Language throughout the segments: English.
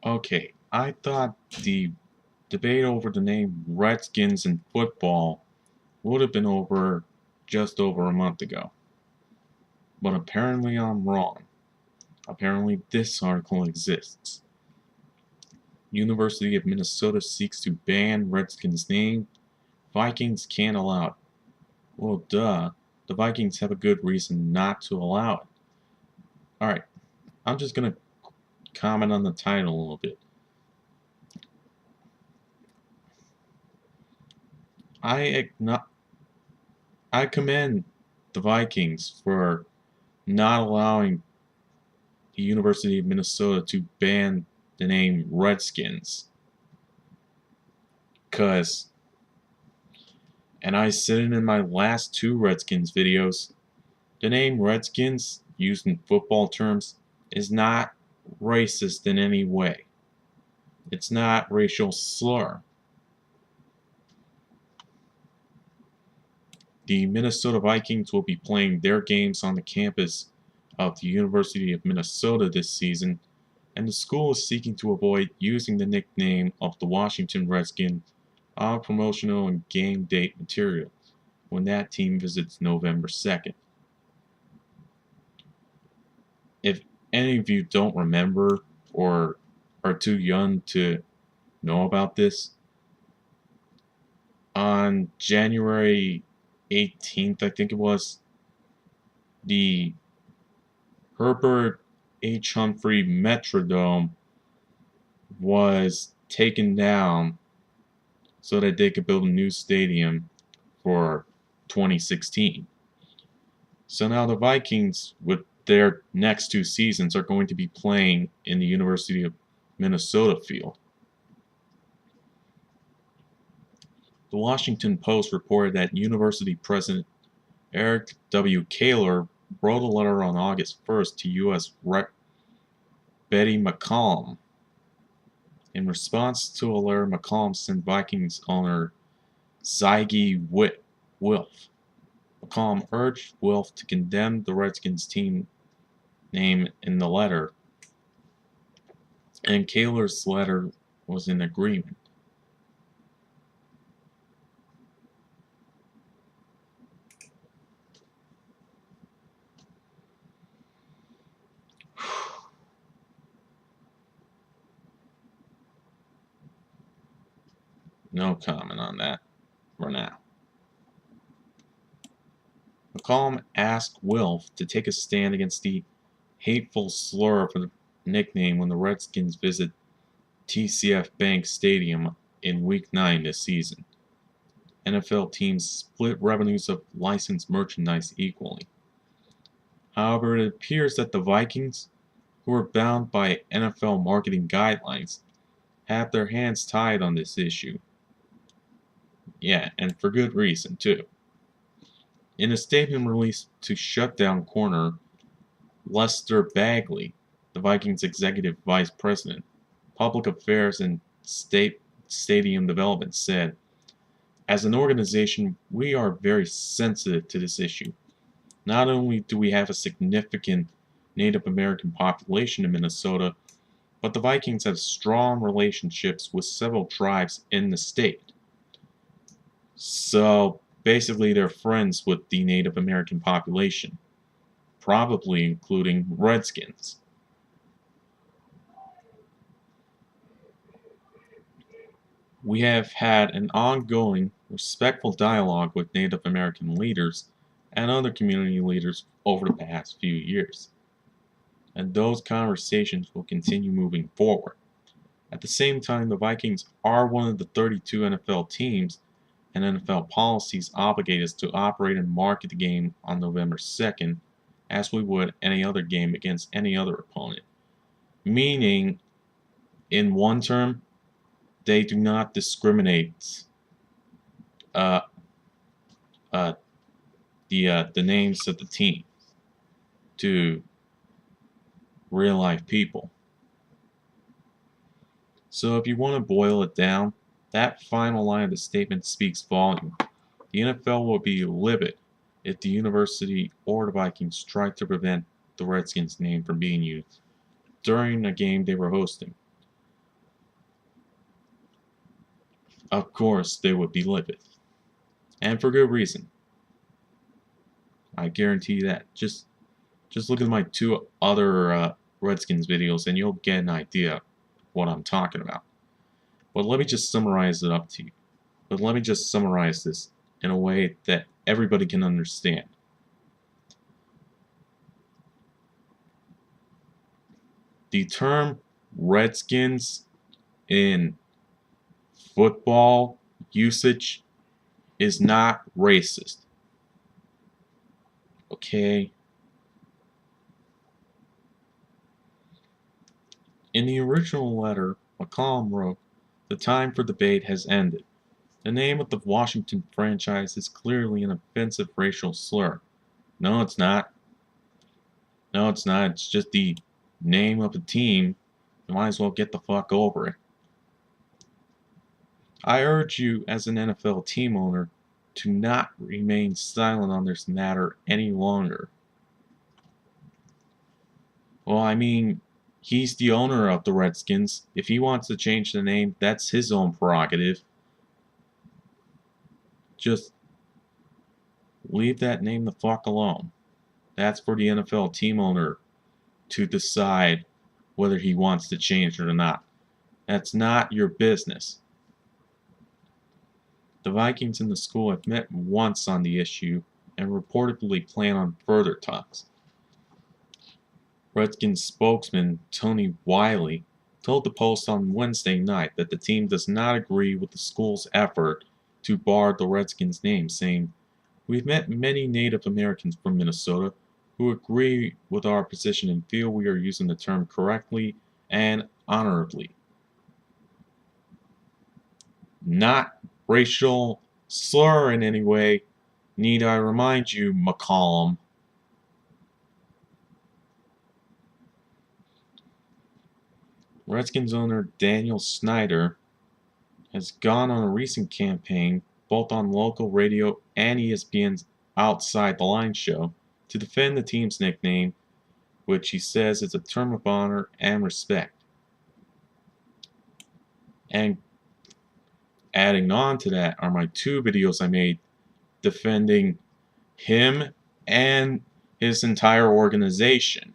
Okay, I thought the debate over the name Redskins in football would have been over just over a month ago. But apparently I'm wrong. Apparently this article exists. University of Minnesota seeks to ban Redskins name. Vikings can't allow it. Well, duh. The Vikings have a good reason not to allow it. Alright, I'm just gonna comment on the title a little bit. I I commend the Vikings for not allowing the University of Minnesota to ban the name Redskins. Cause, and I said it in my last two Redskins videos, the name Redskins, used in football terms, is not racist in any way. It's not racial slur. The Minnesota Vikings will be playing their games on the campus of the University of Minnesota this season, and the school is seeking to avoid using the nickname of the Washington Redskins on promotional and game date material when that team visits November 2nd. If any of you don't remember or are too young to know about this, on January 18th, I think it was, the Herbert H. Humphrey Metrodome was taken down so that they could build a new stadium for 2016. So now the Vikings, with their next two seasons, are going to be playing in the University of Minnesota field. The Washington Post reported that University President Eric W. Kaler wrote a letter on August 1st to U.S. Rep. Betty McCollum. In response to a letter, McCollum sent Vikings owner Zygi Wilf. McCollum urged Wilf to condemn the Redskins team name in the letter, and Kaler's letter was in agreement. No comment on that for now. McCollum asked Wilf to take a stand against the hateful slur for the nickname when the Redskins visit TCF Bank Stadium in Week 9 this season. NFL teams split revenues of licensed merchandise equally. However, it appears that the Vikings, who are bound by NFL marketing guidelines, have their hands tied on this issue. Yeah, and for good reason, too. In a statement released to shutdown corner Lester Bagley, the Vikings executive vice president, public affairs and stadium development, said, "As an organization, we are very sensitive to this issue. Not only do we have a significant Native American population in Minnesota, but the Vikings have strong relationships with several tribes in the state. So basically, they're friends with the Native American population, probably including Redskins. We have had an ongoing, respectful dialogue with Native American leaders and other community leaders over the past few years, and those conversations will continue moving forward. At the same time, the Vikings are one of the 32 NFL teams, and NFL policies obligate us to operate and market the game on November 2nd as we would any other game against any other opponent. Meaning, in one term, they do not discriminate uh, uh, the names of the team to real life people. So if you want to boil it down, that final line of the statement speaks volume. The NFL will be livid if the University or the Vikings try to prevent the Redskins name from being used during a game they were hosting. Of course, they would be livid. And for good reason. I guarantee you that. Just look at my two other Redskins videos and you'll get an idea of what I'm talking about. But let me just summarize it up to you. But let me just summarize this in a way that everybody can understand. The term Redskins in football usage is not racist. Okay? In the original letter, McCollum wrote, "The time for debate has ended. The name of the Washington franchise is clearly an offensive racial slur." No, it's not. No, it's not. It's just the name of a team. You might as well get the fuck over it. I urge you, as an NFL team owner, to not remain silent on this matter any longer. Well, I mean, he's the owner of the Redskins. If he wants to change the name, that's his own prerogative. Just leave that name the fuck alone. That's for the NFL team owner to decide whether he wants to change it or not. That's not your business. The Vikings and the school have met once on the issue and reportedly plan on further talks. Redskins spokesman Tony Wiley told the Post on Wednesday night that the team does not agree with the school's effort to bar the Redskins' name, saying, "We've met many Native Americans from Minnesota who agree with our position and feel we are using the term correctly and honorably. Not racial slur in any way, need I remind you, McCollum." Redskins owner Daniel Snyder has gone on a recent campaign, both on local radio and ESPN's Outside the Line show, to defend the team's nickname, which he says is a term of honor and respect. And adding on to that are my two videos I made defending him and his entire organization.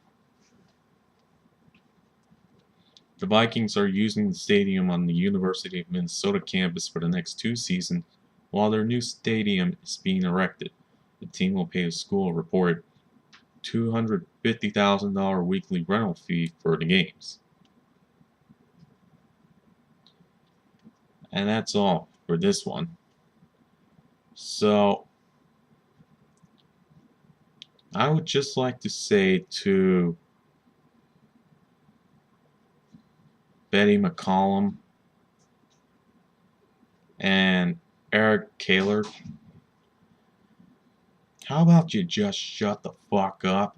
The Vikings are using the stadium on the University of Minnesota campus for the next 2 seasons while their new stadium is being erected. The team will pay the school a reported $250,000 weekly rental fee for the games. And that's all for this one. So, I would just like to say to Betty McCollum and Eric Kaler, how about you just shut the fuck up